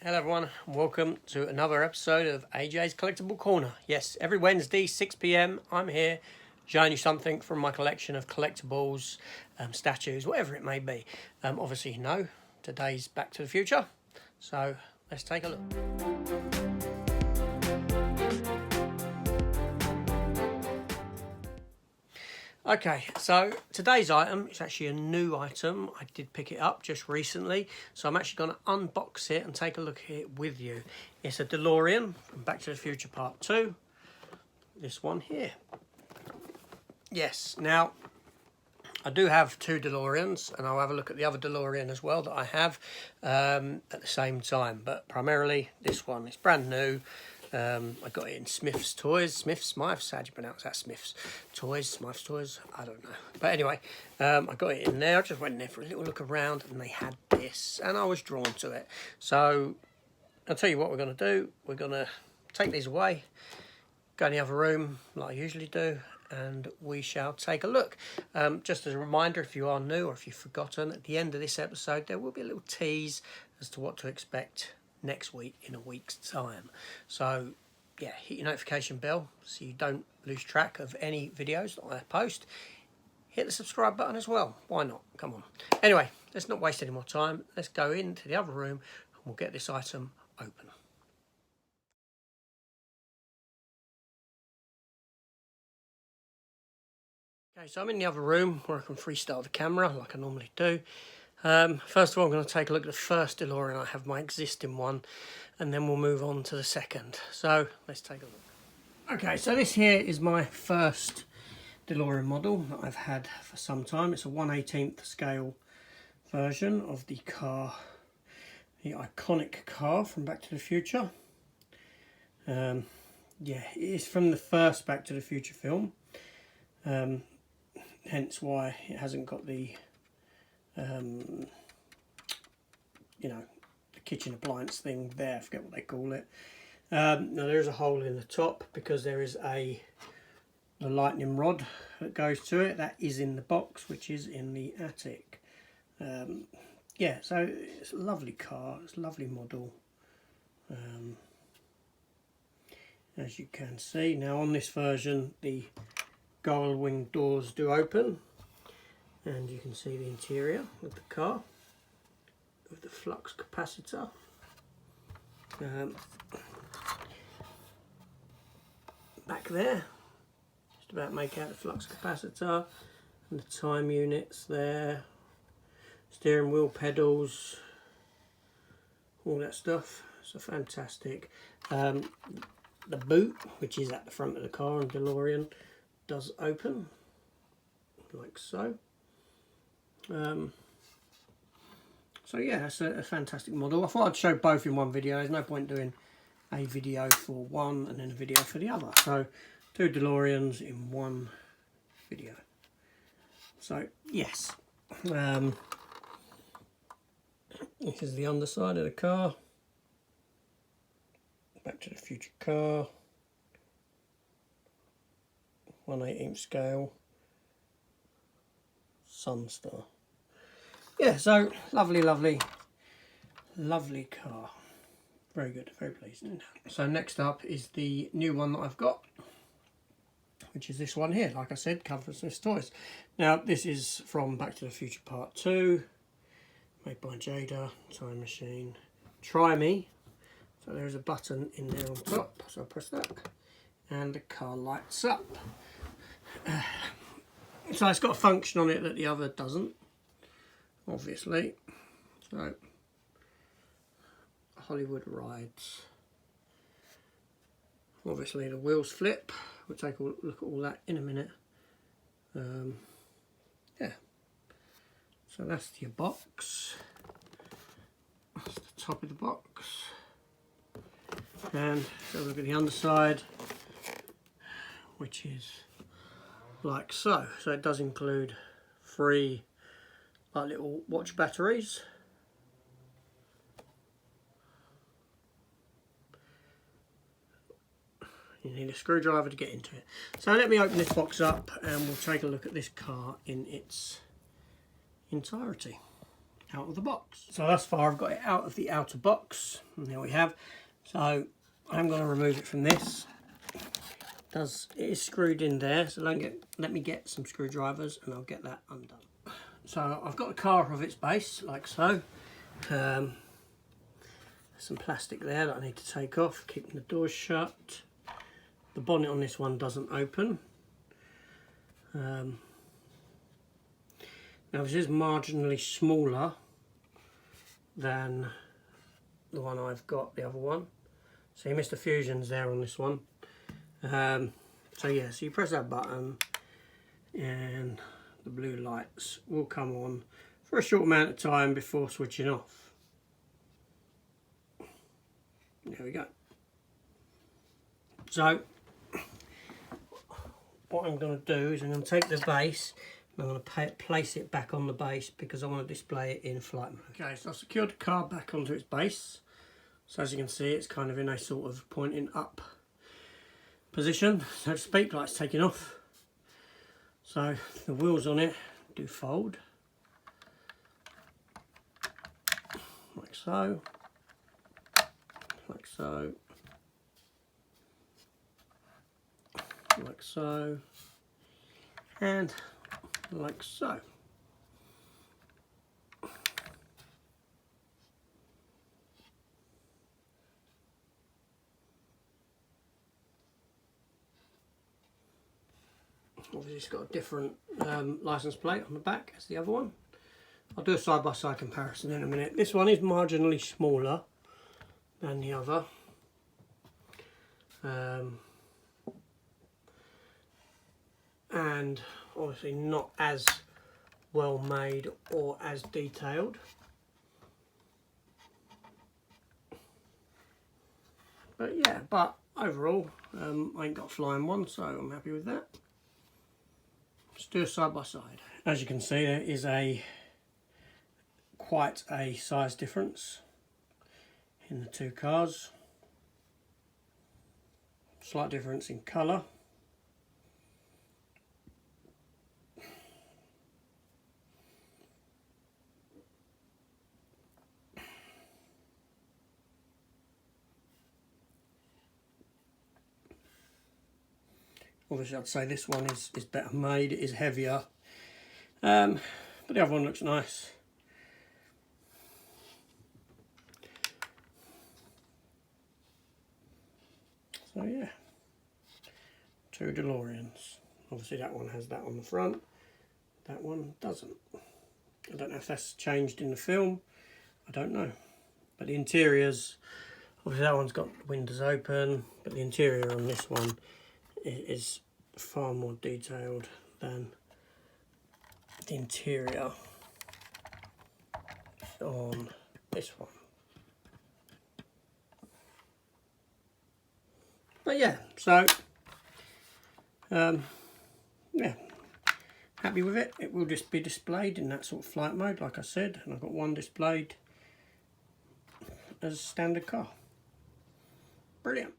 Hello everyone, and welcome to another episode of AJ's Collectible Corner. Yes, every Wednesday, 6 PM, I'm here showing you something from my collection of collectibles, statues, whatever it may be. Obviously, you know, today's Back to the Future, so let's take a look. Okay, so today's item is actually a new item. I did pick it up just recently, so I'm actually going to unbox it and take a look at it with you. It's a DeLorean from Back to the Future Part 2. This one here. Yes, now I do have two DeLoreans, and I'll have a look at the other DeLorean as well that I have at the same time. But primarily this one. It's brand new. I got it in Smith's Toys. Smith's, how do you pronounce that? Smith's Toys, I don't know. But anyway, I got it in there. I just went in there for a little look around and they had this and I was drawn to it. So I'll tell you what we're going to do. We're going to take these away, go in the other room like I usually do, and we shall take a look. Just as a reminder, if you are new or if you've forgotten, at the end of this episode there will be a little tease as to what to expect next week in a week's time. So yeah, hit your notification bell so you don't lose track of any videos that I post. Hit the subscribe button as well, why not? Come on. Anyway, let's not waste any more time. Let's go into the other room and we'll get this item open. Okay, so I'm in the other room where I can freestyle the camera like I normally do. First of all, I'm going to take a look at the first DeLorean. I have my existing one, and then we'll move on to the second. So let's take a look. Okay, so this here is my first DeLorean model that I've had for some time. It's a 1/18th scale version of the car, the iconic car from Back to the Future. Yeah, it is from the first Back to the Future film, hence why it hasn't got the you know, the kitchen appliance thing there. I forget what they call it. Now there is a hole in the top because there is a lightning rod that goes to it. That is in the box, which is in the attic. Yeah, so it's a lovely car. It's a lovely model. As you can see now on this version, the gull wing doors do open. And you can see the interior of the car with the flux capacitor. Back there, just about make out the flux capacitor and the time units there, steering wheel pedals, all that stuff. So fantastic. The boot, which is at the front of the car in DeLorean, does open like so. So yeah, that's a fantastic model. I thought I'd show both in one video. There's no point doing a video for one and then a video for the other. So two DeLoreans in one video. So yes, this is the underside of the car. Back to the Future car. 1/18th scale. Sunstar. Yeah, so lovely car. Very good, very pleased. So next up is the new one that I've got, which is this one here. Like I said, come from Smith's Toys. Now this is from Back to the Future Part 2, made by Jada, Time Machine. Try Me. So there is a button in there on top, so I press that and the car lights up. So it's got a function on it that the other doesn't, obviously. So, Hollywood rides. Obviously the wheels flip. We'll take a look at all that in a minute. Yeah. So that's your box. That's the top of the box. And so look at the underside, which is like so. So it does include 3 like little watch batteries. You need a screwdriver to get into it. So let me open this box up and we'll take a look at this car in its entirety. out of the box. So thus far I've got it out of the outer box, and there we have. So I'm going to remove it from this. It is screwed in there, so let me get some screwdrivers and I'll get that undone. So I've got the car of its base, like so. There's some plastic there that I need to take off, keeping the doors shut. The bonnet on this one doesn't open. Now this is marginally smaller than the one I've got, the other one. So Mr. Fusion's there on this one. So yeah, so you press that button and the blue lights will come on for a short amount of time before switching off. There we go. So what I'm going to do is I'm going to take the base and I'm going to place it back on the base because I want to display it in flight mode. Okay, so I've secured the car back onto its base. So as you can see, it's kind of in a sort of pointing up position, so to speak, like it's taking off. So the wheels on it do fold, like so, like so, like so, and like so. Obviously it's got a different license plate on the back as the other one. I'll do a side-by-side comparison in a minute. This one is marginally smaller than the other. And obviously not as well made or as detailed. But yeah, but overall, I ain't got a flying one, so I'm happy with that. Let's do a side by side. As you can see, there is quite a size difference in the two cars. Slight difference in colour. Obviously I'd say this one is better made, it is heavier, but the other one looks nice. So yeah, two DeLoreans. Obviously that one has that on the front, that one doesn't. I don't know if that's changed in the film, I don't know. But the interiors, obviously that one's got windows open, but the interior on this one is far more detailed than the interior on this one. But yeah, so yeah, happy with it. It will just be displayed in that sort of flight mode, like I said, and I've got one displayed as a standard car. Brilliant.